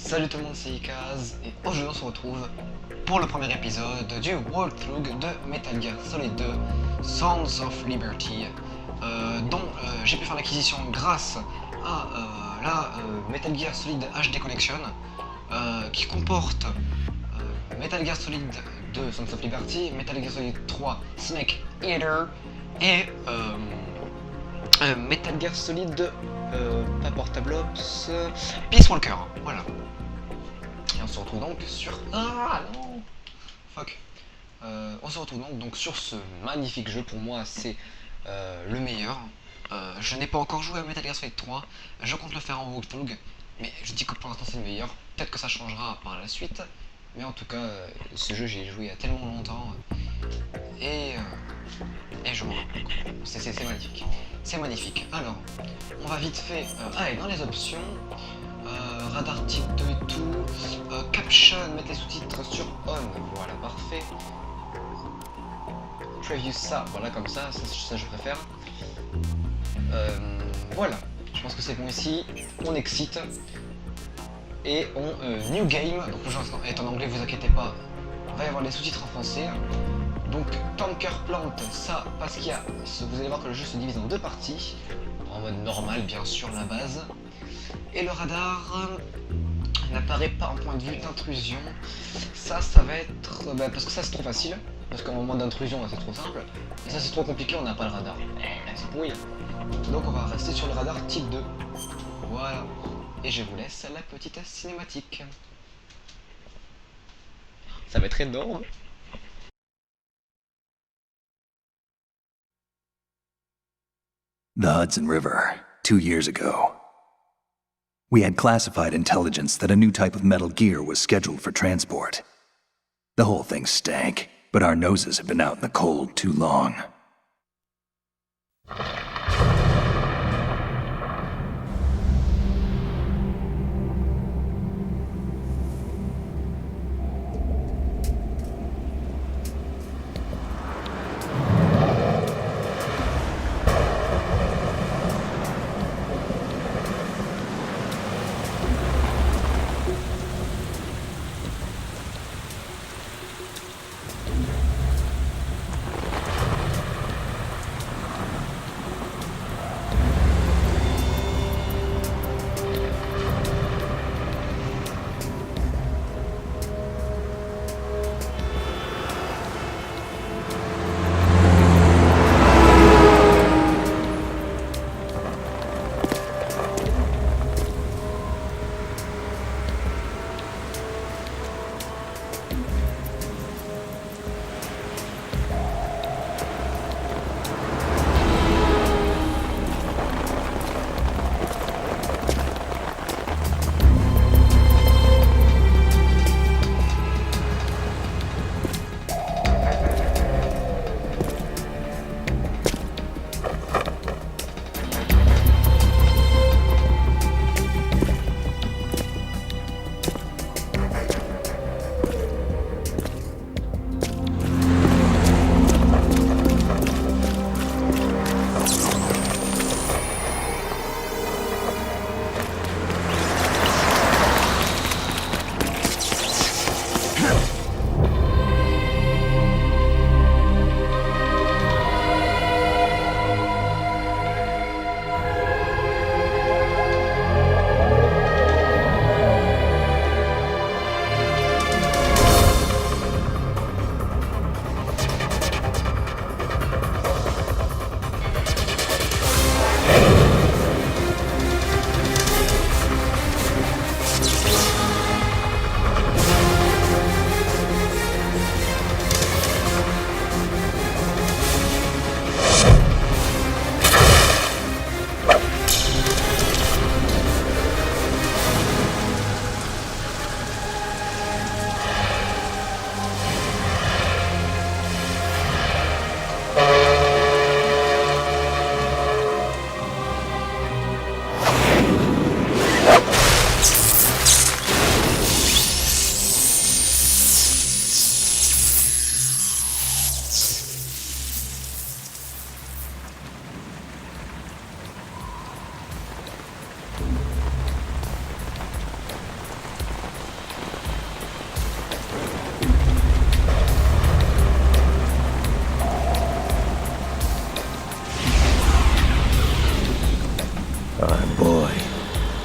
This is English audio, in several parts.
Salut tout le monde, c'est Ikaz, et aujourd'hui on se retrouve pour le premier épisode du walkthrough de Metal Gear Solid 2 Sounds of Liberty, dont j'ai pu faire l'acquisition grâce à la Metal Gear Solid HD Collection, qui comporte Metal Gear Solid 2 Sounds of Liberty, Metal Gear Solid 3 Snake Eater et Metal Gear Solid pas Portable Ops, Peace Walker, voilà. Et on se retrouve donc sur... Ah non. Fuck. On se retrouve donc sur ce magnifique jeu. Pour moi c'est le meilleur. Je n'ai pas encore joué à Metal Gear Solid 3. Je compte le faire en walkthrough, mais je dis que pour l'instant c'est le meilleur. Peut-être que ça changera par la suite, mais en tout cas ce jeu j'ai joué il y a tellement longtemps et je m'en rappelle. C'est magnifique. C'est magnifique. Alors, on va vite fait aller dans les options. Radar type 2 et tout. Caption, mettre les sous-titres sur on. Voilà, parfait. Preview ça, voilà, comme ça je préfère. Voilà, je pense que c'est bon ici. On excite. Et on new game. Donc le jeu est en anglais, vous inquiétez pas. Il va y avoir les sous-titres en français. Donc tanker plante, ça parce qu'il y a, vous allez voir que le jeu se divise en deux parties, en mode normal bien sûr, la base, et le radar n'apparaît pas en point de vue d'intrusion. Ça va être, parce que ça c'est trop facile, parce qu'en moment d'intrusion c'est trop simple, et ça c'est trop compliqué, on n'a pas le radar, c'est pourri. Donc on va rester sur le radar type 2, voilà, et je vous laisse la petite cinématique. Ça va être énorme. The Hudson River, 2 years ago. We had classified intelligence that a new type of metal gear was scheduled for transport. The whole thing stank, but our noses had been out in the cold too long.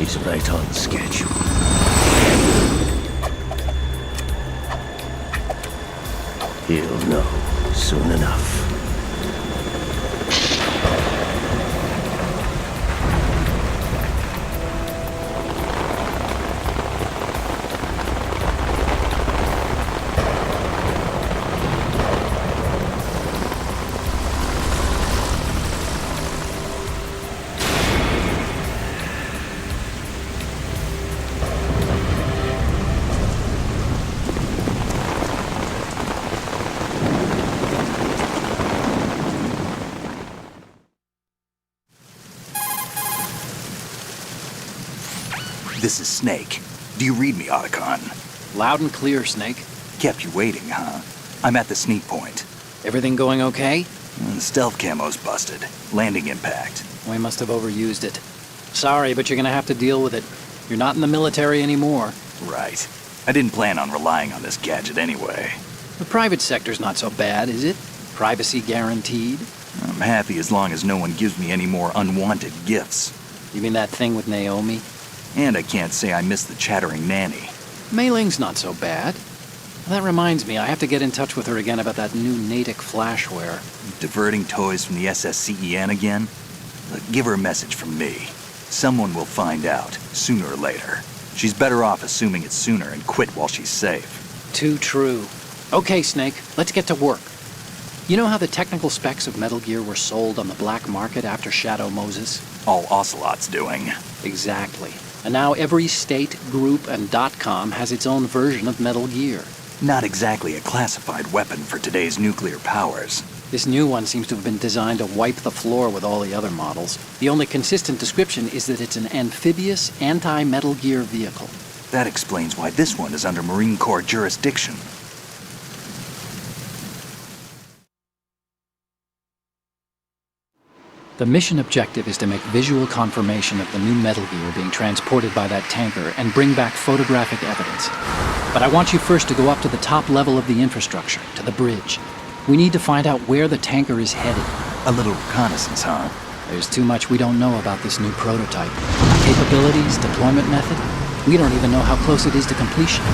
He's right on schedule. He'll know soon enough. This is Snake. Do you read me, Otacon? Loud and clear, Snake. Kept you waiting, huh? I'm at the sneak point. Everything going okay? The stealth camo's busted. Landing impact. We must have overused it. Sorry, but you're gonna have to deal with it. You're not in the military anymore. Right. I didn't plan on relying on this gadget anyway. The private sector's not so bad, is it? Privacy guaranteed? I'm happy as long as no one gives me any more unwanted gifts. You mean that thing with Naomi? And I can't say I miss the chattering nanny. Mei Ling's not so bad. That reminds me, I have to get in touch with her again about that new Natick flashware. Diverting toys from the SSCEN again? Look, give her a message from me. Someone will find out, sooner or later. She's better off assuming it's sooner and quit while she's safe. Too true. Okay, Snake, let's get to work. You know how the technical specs of Metal Gear were sold on the black market after Shadow Moses? All Ocelot's doing. Exactly. And now every state, group, and .com has its own version of Metal Gear. Not exactly a classified weapon for today's nuclear powers. This new one seems to have been designed to wipe the floor with all the other models. The only consistent description is that it's an amphibious, anti-Metal Gear vehicle. That explains why this one is under Marine Corps jurisdiction. The mission objective is to make visual confirmation of the new Metal Gear being transported by that tanker and bring back photographic evidence. But I want you first to go up to the top level of the infrastructure, to the bridge. We need to find out where the tanker is headed. A little reconnaissance, huh? There's too much we don't know about this new prototype. Capabilities, deployment method. We don't even know how close it is to completion.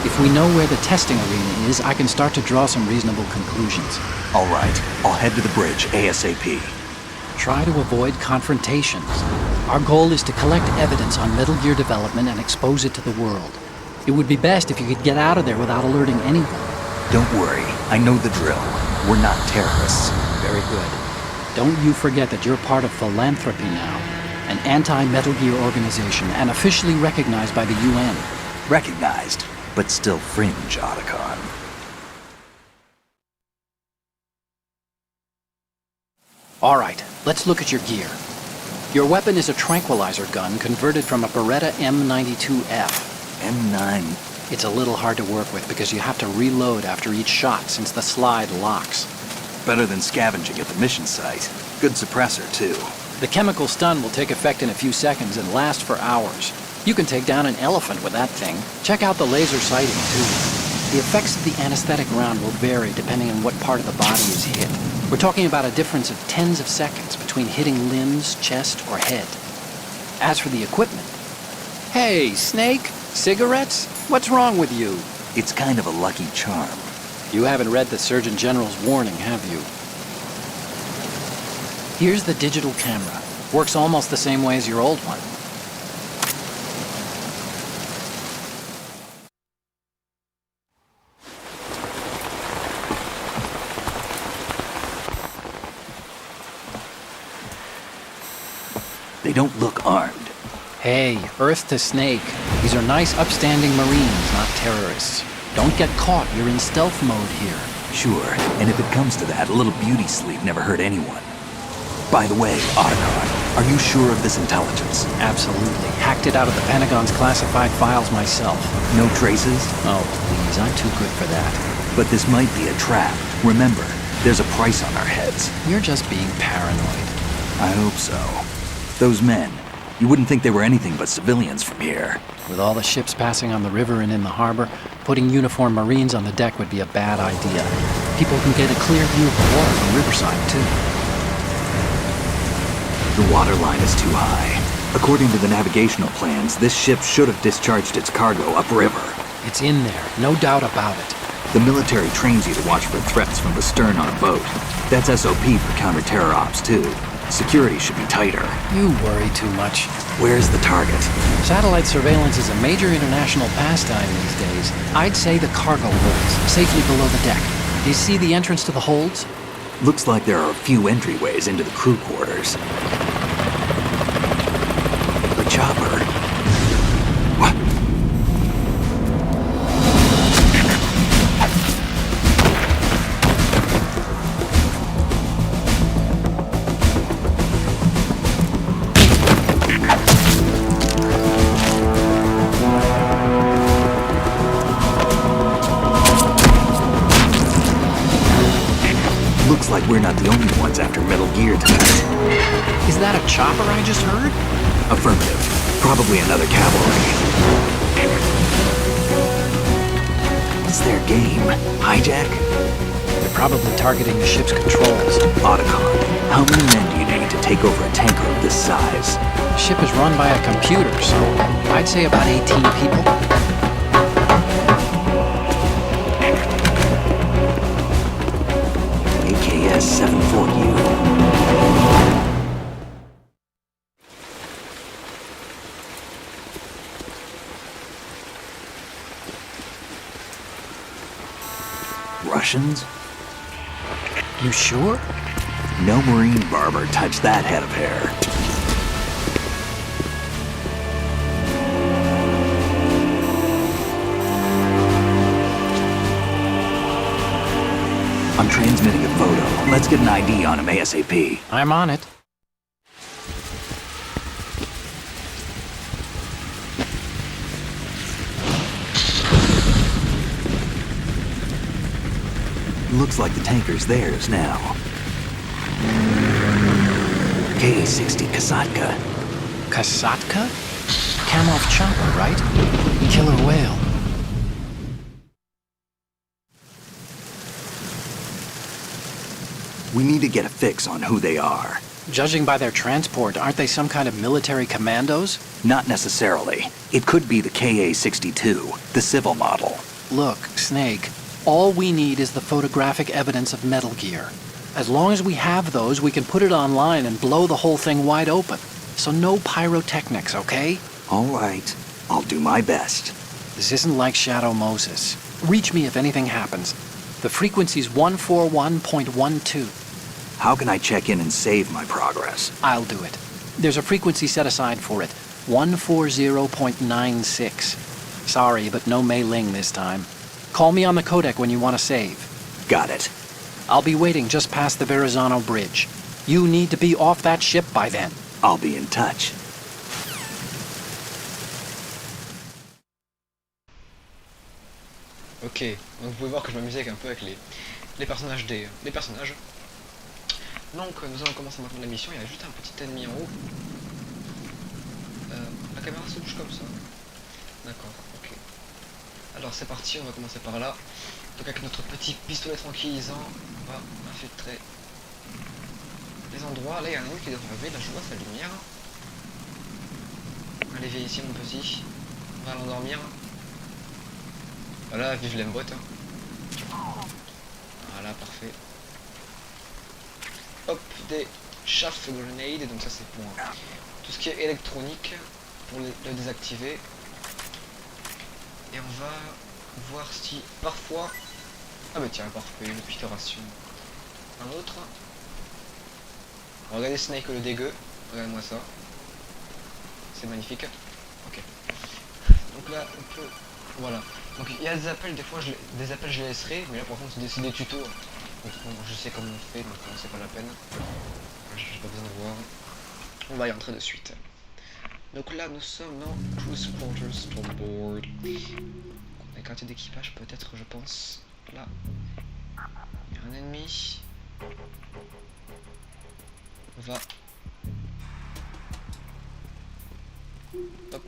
If we know where the testing arena is, I can start to draw some reasonable conclusions. All right, I'll head to the bridge ASAP. Try to avoid confrontations. Our goal is to collect evidence on Metal Gear development and expose it to the world. It would be best if you could get out of there without alerting anyone. Don't worry, I know the drill. We're not terrorists. Very good. Don't you forget that you're part of Philanthropy now, an anti-Metal Gear organization and officially recognized by the UN. Recognized, but still fringe, Otacon. All right, let's look at your gear. Your weapon is a tranquilizer gun converted from a Beretta M92F. M9. It's a little hard to work with because you have to reload after each shot since the slide locks. Better than scavenging at the mission site. Good suppressor, too. The chemical stun will take effect in a few seconds and last for hours. You can take down an elephant with that thing. Check out the laser sighting, too. The effects of the anesthetic round will vary depending on what part of the body is hit. We're talking about a difference of tens of seconds between hitting limbs, chest, or head. As for the equipment... Hey, Snake! Cigarettes? What's wrong with you? It's kind of a lucky charm. You haven't read the Surgeon General's warning, have you? Here's the digital camera. Works almost the same way as your old one. They don't look armed. Hey, Earth to Snake. These are nice, upstanding Marines, not terrorists. Don't get caught. You're in stealth mode here. Sure, and if it comes to that, a little beauty sleep never hurt anyone. By the way, Otacon, are you sure of this intelligence? Absolutely. Hacked it out of the Pentagon's classified files myself. No traces? Oh, please, I'm too good for that. But this might be a trap. Remember, there's a price on our heads. You're just being paranoid. I hope so. Those men, you wouldn't think they were anything but civilians from here. With all the ships passing on the river and in the harbor, putting uniformed Marines on the deck would be a bad idea. People can get a clear view of the water from Riverside, too. The water line is too high. According to the navigational plans, this ship should have discharged its cargo upriver. It's in there, no doubt about it. The military trains you to watch for threats from the stern on a boat. That's SOP for counter-terror ops, too. Security should be tighter. You worry too much. Where's the target? Satellite surveillance is a major international pastime these days. I'd say the cargo holds, safely below the deck. Do you see the entrance to the holds? Looks like there are a few entryways into the crew quarters. The chopper. What? Looks like we're not the only ones after Metal Gear tonight. Is that a chopper I just heard? Affirmative. Probably another cavalry. What's their game? Hijack? They're probably targeting the ship's controls. Otacon. How many men do you need to take over a tanker of this size? The ship is run by a computer, so I'd say about 18 people. AKS 74U. Russians? You sure? No Marine barber touched that head of hair. I'm transmitting a photo. Let's get an ID on him ASAP. I'm on it. Looks like the tanker's theirs now. K-60 Kasatka. Kasatka? Kamov chopper, right? Killer whale. We need to get a fix on who they are. Judging by their transport, aren't they some kind of military commandos? Not necessarily. It could be the KA-62, the civil model. Look, Snake, all we need is the photographic evidence of Metal Gear. As long as we have those, we can put it online and blow the whole thing wide open. So no pyrotechnics, okay? All right. I'll do my best. This isn't like Shadow Moses. Reach me if anything happens. The frequency's 141.12. How can I check in and save my progress? I'll do it. There's a frequency set aside for it. 140.96. Sorry, but no Mei Ling this time. Call me on the codec when you want to save. Got it. I'll be waiting just past the Verrazano Bridge. You need to be off that ship by then. I'll be in touch. Ok, donc vous pouvez voir que je m'amusais un peu avec les personnages des personnages. Donc nous allons commencer maintenant la mission. Il y a juste un petit ennemi en haut. La caméra se bouge comme ça. D'accord, ok. Alors c'est parti, on va commencer par là. Donc avec notre petit pistolet tranquillisant, on va infiltrer les endroits. Là il y a un ennemi qui devrait arriver, là je vois sa lumière. Allez, viens ici mon petit. On va l'endormir. Voilà, vive l'aimbot. Voilà, parfait. Hop, des chaff grenades, donc ça c'est pour tout ce qui est électronique, pour le désactiver. Et on va voir si parfois... Ah bah tiens, parfait, une itération. Un autre. Regardez Snake le dégueu, regarde-moi ça. C'est magnifique. Ok. Donc là, on peut... Voilà. Donc il y a des appels, des fois je les laisserai, mais là par contre c'est des tutos. Donc bon, je sais comment on fait, donc c'est pas la peine. J'ai pas besoin de voir. On va y entrer de suite. Donc là nous sommes dans Cruise Quarters Starboard. Les quartiers d'équipage peut-être, je pense. Là. Il y a un ennemi. On va... Hop.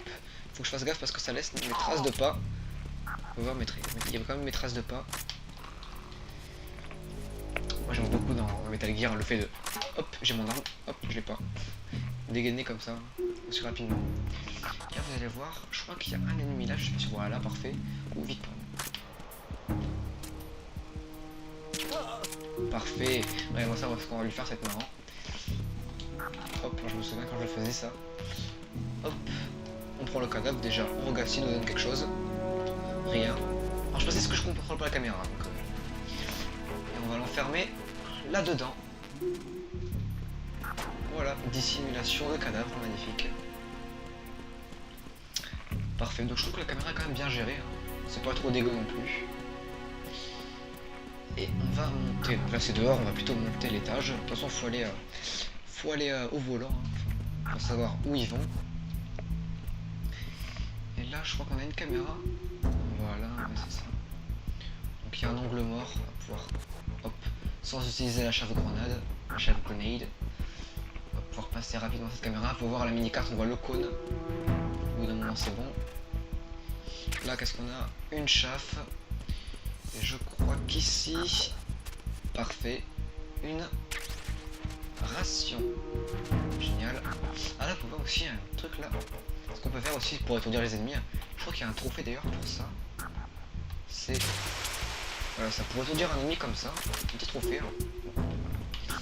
Faut que je fasse gaffe parce que ça laisse mes traces de pas. On va voir il y a quand même mes traces de pas. Moi j'aime beaucoup dans Metal Gear le fait de... Hop, j'ai mon arme. Hop, je l'ai pas. dégainer comme ça, aussi rapidement. Et là, vous allez voir, je crois qu'il y a un ennemi là, je sais pas si voilà, parfait. Ou vite, pardon. Parfait. Ouais, moi ça, ce qu'on va lui faire, c'est marrant. Hop, je me souviens quand je faisais ça. Hop, on prend le cadavre déjà, on regarde s'il nous donne quelque chose. Rien. Alors je sais pas si c'est ce que je contrôle pas la caméra. Donc, et on va l'enfermer là-dedans. Voilà, dissimulation de cadavre, magnifique. Parfait, donc je trouve que la caméra est quand même bien gérée. Hein. C'est pas trop dégueu non plus. Et on va monter. Donc là c'est dehors, on va plutôt monter l'étage. De toute façon faut aller au volant hein, pour savoir où ils vont. Et là je crois qu'on a une caméra. Voilà, ouais, c'est ça. Donc il y a un angle mort, on va pouvoir, hop, sans utiliser la chape-grenade, on va pouvoir passer rapidement cette caméra. Pour voir la mini-carte, on voit le cône. Au bout d'un moment c'est bon. Là qu'est-ce qu'on a? Une chauffe. Et je crois qu'ici, parfait, une ration. Génial. Ah là, on peut voir aussi un truc là. Ce qu'on peut faire aussi pour étourdir les ennemis. Je crois qu'il y a un trophée d'ailleurs pour ça. C'est... Voilà, ça pour étourdir un ennemi comme ça. Un petit trophée. Hein.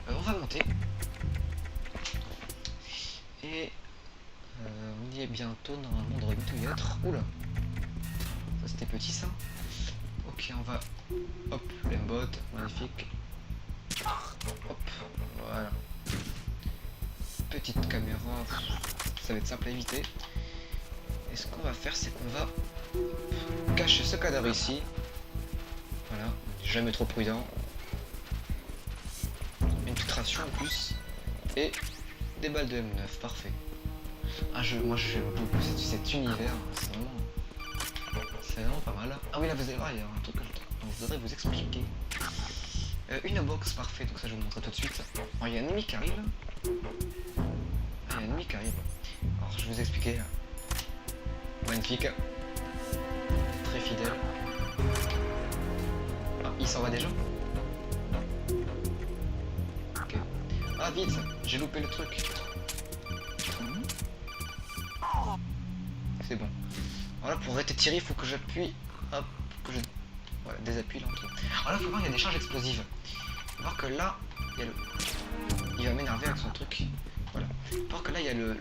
On va monter. Et... on y est bientôt, normalement on devrait bientôt y être. Oula. Ça c'était petit ça. Ok, on va, hop, l'aimbot, magnifique. Hop, voilà. Petite caméra, ça va être simple à éviter. Et ce qu'on va faire, c'est qu'on va cacher ce cadavre ici. Voilà, jamais trop prudent. Une petite ration en plus. Et des balles de M9, parfait. Ah, moi j'aime beaucoup cet univers, c'est vraiment pas mal. Ah oui, là vous allez voir, il y a un truc que je voudrais vous expliquer. Une box, parfait, donc ça je vous montrer tout de suite. Alors il y a un ennemi qui arrive. Ah, il y a un ennemi qui arrive. Alors je vais vous expliquer. Magnifique. Très fidèle. Ah, il s'en va déjà. Ok. Ah vite, j'ai loupé le truc. C'est bon. Voilà, pour arrêter de tirer, il faut que j'appuie. Hop, que je. Voilà, désappuie là. Alors là, faut voir, il y a des charges explosives. Faut voir que là, il y a le. Il va m'énerver avec son truc. Voilà. Faut voir que là, il y a le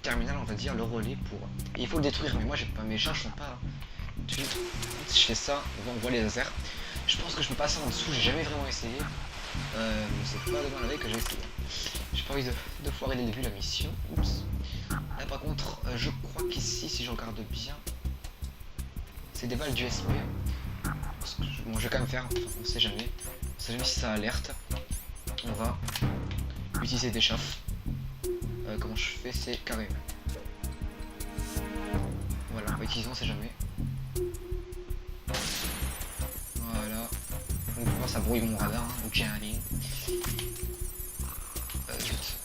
terminal, on va dire, le relais pour. Et il faut le détruire, mais moi, j'ai pas mes charges sont pas. Si je fais ça, on voit les lasers. Je pense que je peux passer en dessous, j'ai jamais vraiment essayé. C'est pas demain la veille que j'ai essayé. J'ai pas envie de foirer dès le début la mission. Oups. Là par contre, je crois qu'ici, si je regarde bien, c'est des balles d'USP. Bon, je vais quand même faire, on sait jamais. On sait jamais si ça alerte. On va utiliser des chaffes. Comment je fais, c'est carré. Voilà, on va utiliser, on sait jamais. Voilà. Donc moi ça brouille mon radar, hein, donc j'ai un ligne. Vite.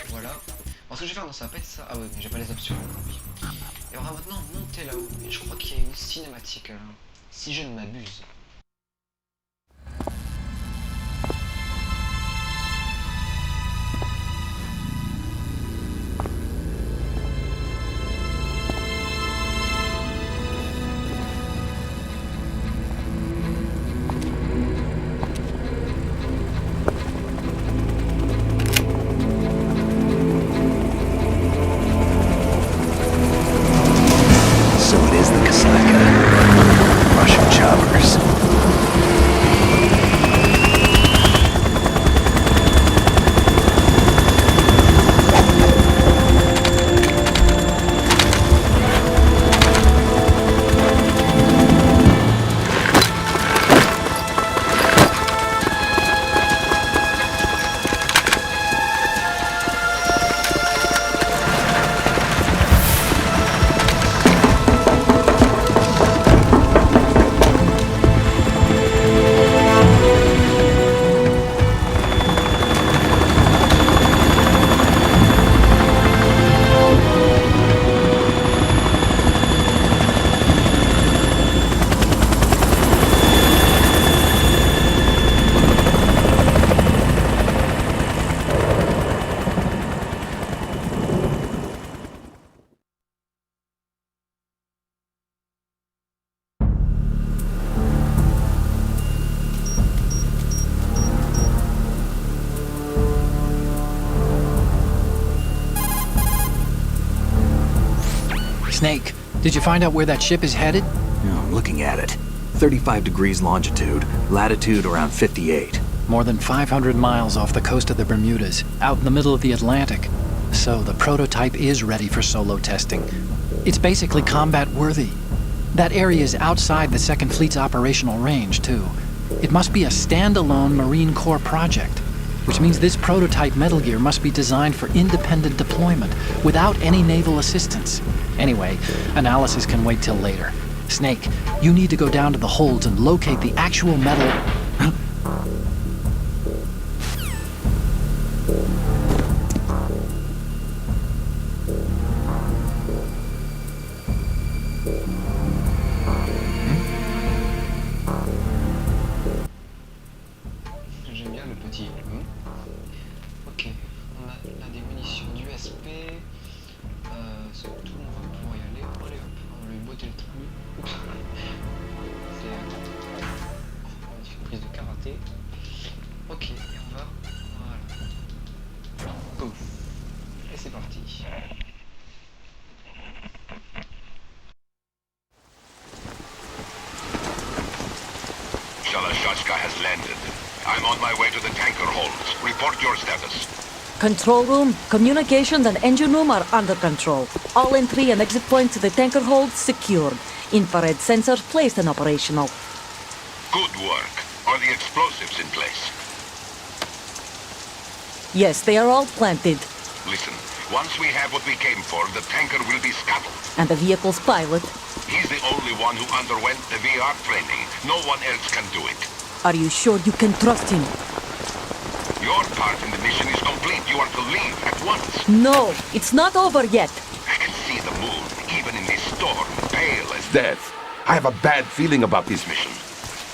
Voilà. Alors ce que je vais faire, non ça va pas être ça. Ah ouais, mais j'ai pas les options. Et on va maintenant monter là-haut. Et je crois qu'il y a une cinématique là. Si je ne m'abuse. So it is the Kasaka. Russian choppers. Snake, did you find out where that ship is headed? Oh, I'm looking at it. 35 degrees longitude, latitude around 58. More than 500 miles off the coast of the Bermudas, out in the middle of the Atlantic. So the prototype is ready for solo testing. It's basically combat-worthy. That area is outside the Second Fleet's operational range, too. It must be a standalone Marine Corps project, which means this prototype Metal Gear must be designed for independent deployment, without any naval assistance. Anyway, analysis can wait till later. Snake, you need to go down to the holds and locate the actual metal... J'aime bien le petit. Ok, on a là des munitions d'USP. C'est tout, on va pouvoir y aller. Allez hop, on va lui botter le truc. Oups. On va faire une prise de karaté. Ok, et on va. Voilà. Go. Et c'est parti. Shalashashka has landed. I'm on my way to the tanker holds. Report your status. Control room, communications and engine room are under control. All entry and exit points to the tanker hold secured. Infrared sensors placed and operational. Good work. Are the explosives in place? Yes, they are all planted. Listen, once we have what we came for, the tanker will be scuttled. And the vehicle's pilot. He's the only one who underwent the VR training. No one else can do it. Are you sure you can trust him? Your part in the mission is complete. You are to leave at once. No, it's not over yet. I can see the moon, even in this storm, pale as death. I have a bad feeling about this mission.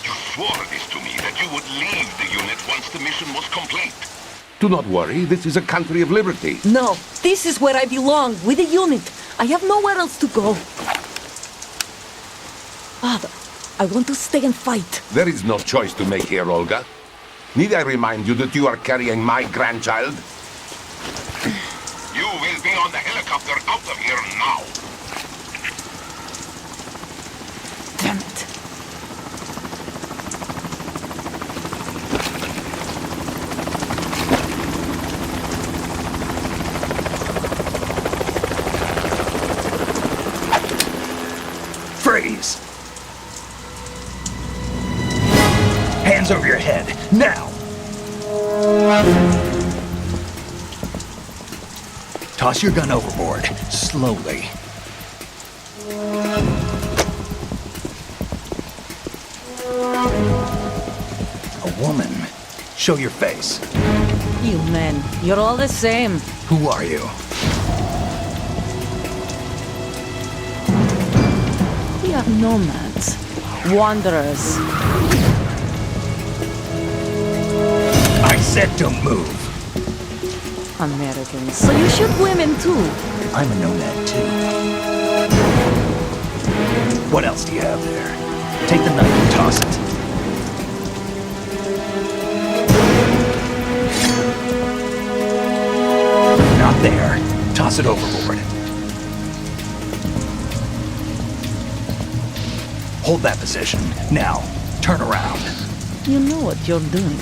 You swore this to me, that you would leave the unit once the mission was complete. Do not worry, this is a country of liberty. No, this is where I belong, with the unit. I have nowhere else to go. Father, I want to stay and fight. There is no choice to make here, Olga. Need I remind you that you are carrying my grandchild? You will be on the helicopter out of here now. Damn it. Freeze! Hands over your head, now! Toss your gun overboard, slowly. A woman. Show your face. You men, you're all the same. Who are you? We are nomads. Wanderers. I said don't move. Americans. So you shoot women too. I'm a nomad too. What else do you have there? Take the knife and toss it. Not there. Toss it overboard. Hold that position. Now, turn around. You know what you're doing.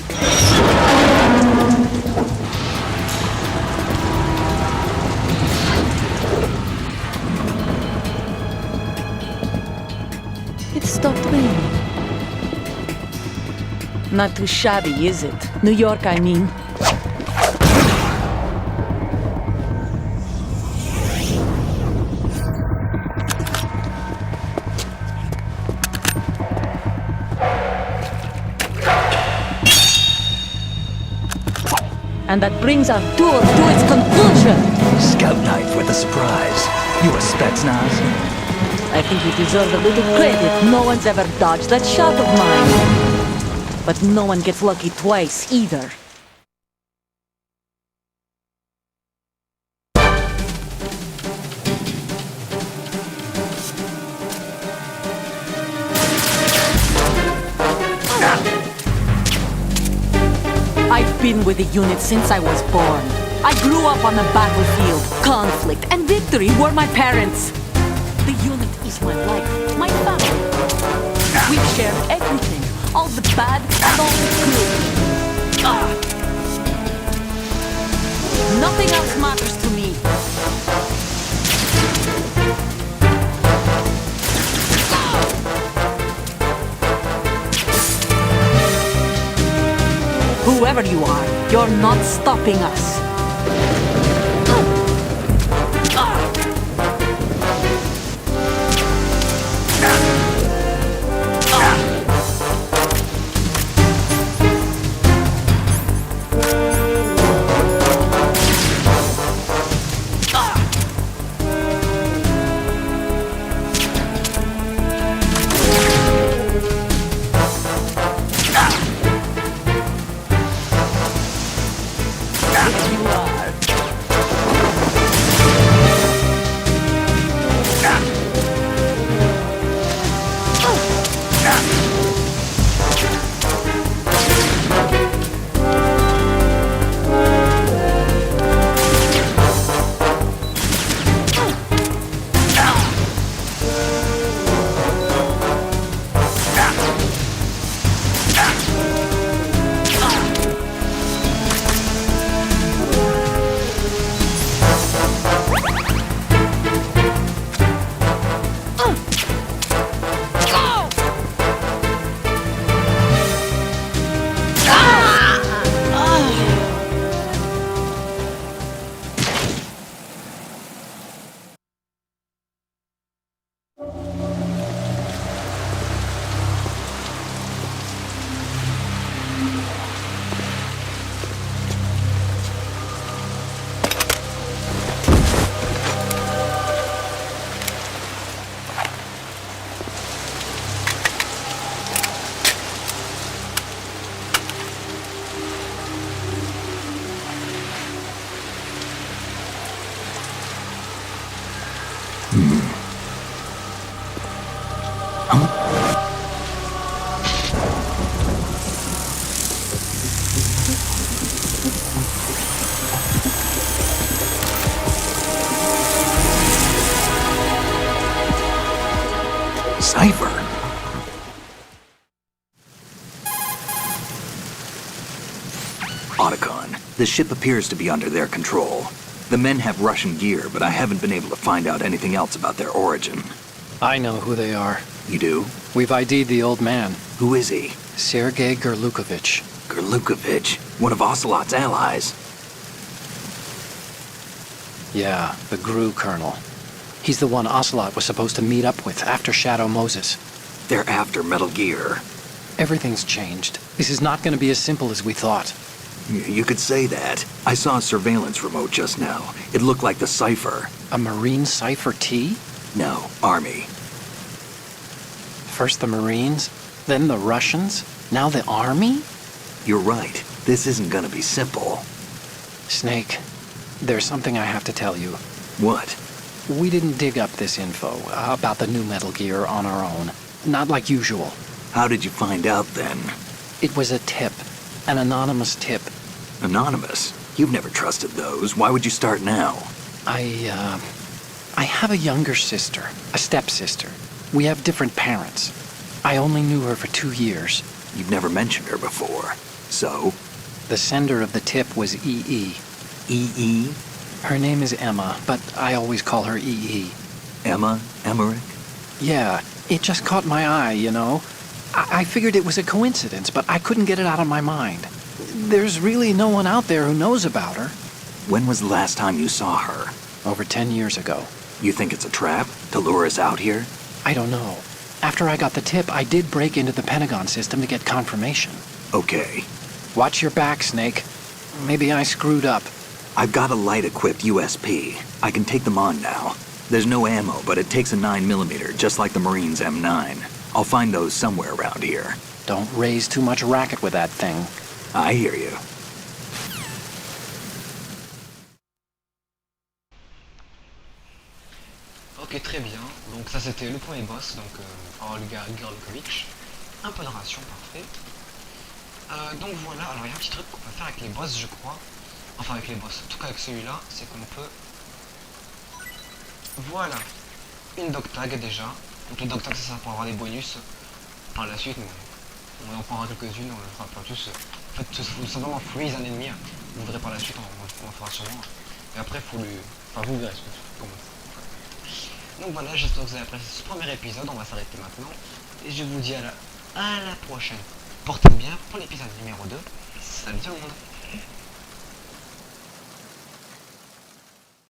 It stopped raining. Not too shabby, is it? New York, I mean. And that brings our tour to its conclusion. Scout knife with a surprise. You a Spetsnaz? I think you deserve a little credit. No one's ever dodged that shot of mine. But no one gets lucky twice, either. I've been with the unit since I was born. I grew up on the battlefield. Conflict and victory were my parents. The unit is my life, my family. We've shared everything, all the bad and all the good. Nothing else matters to me. Whoever you are, you're not stopping us. Cipher. Otacon, the ship appears to be under their control. The men have Russian gear, but I haven't been able to find out anything else about their origin. I know who they are. You do? We've ID'd the old man, Who is he? Sergei Gerlukovich. Gerlukovich, one of Ocelot's allies. Yeah, the GRU colonel. He's the one Ocelot was supposed to meet up with after Shadow Moses. They're after Metal Gear. Everything's changed. This is not going to be as simple as we thought. You could say that. I saw a surveillance remote just now. It looked like the Cipher. A Marine Cipher T? No, Army. First the Marines, then the Russians, now the Army? You're right. This isn't gonna be simple. Snake, there's something I have to tell you. What? We didn't dig up this info about the new Metal Gear on our own. Not like usual. How did you find out then? It was a tip. An anonymous tip. Anonymous? You've never trusted those. Why would you start now? I have a younger sister, a stepsister. We have different parents. I only knew her for 2 years. You've never mentioned her before. So? The sender of the tip was EE. EE? Her name is Emma, but I always call her EE. Emma? Emmerich? Yeah, it just caught my eye, you know? I figured it was a coincidence, but I couldn't get it out of my mind. There's really no one out there who knows about her. When was the last time you saw her? Over 10 years ago. You think it's a trap? To lure us out here? I don't know. After I got the tip, I did break into the Pentagon system to get confirmation. Okay. Watch your back, Snake. Maybe I screwed up. I've got a light-equipped USP. I can take them on now. There's no ammo, but it takes a 9mm, just like the Marines' M9. I'll find those somewhere around here. Don't raise too much racket with that thing. I hear you. Ok, très bien. Donc ça c'était le premier boss, donc Olga Gerlukovich. Un peu de ration, parfait. Donc voilà, alors il y a un petit truc qu'on peut faire avec les boss, je crois. Enfin avec les boss, en tout cas avec celui-là, c'est qu'on peut... Voilà. une dog tag déjà. Donc les dog tags ça sert pour avoir des bonus. Par la suite, on en prendra quelques-unes, on le fera pas tous. En fait, tout simplement freeze un ennemi. Vous verrez par la suite, on en fera sûrement. Et après, faut lui... Enfin, vous verrez comment. Donc voilà, j'espère que vous avez apprécié ce premier épisode. On va s'arrêter maintenant. Et je vous dis à la prochaine. Portez-vous bien pour l'épisode numéro 2. Salut tout le monde.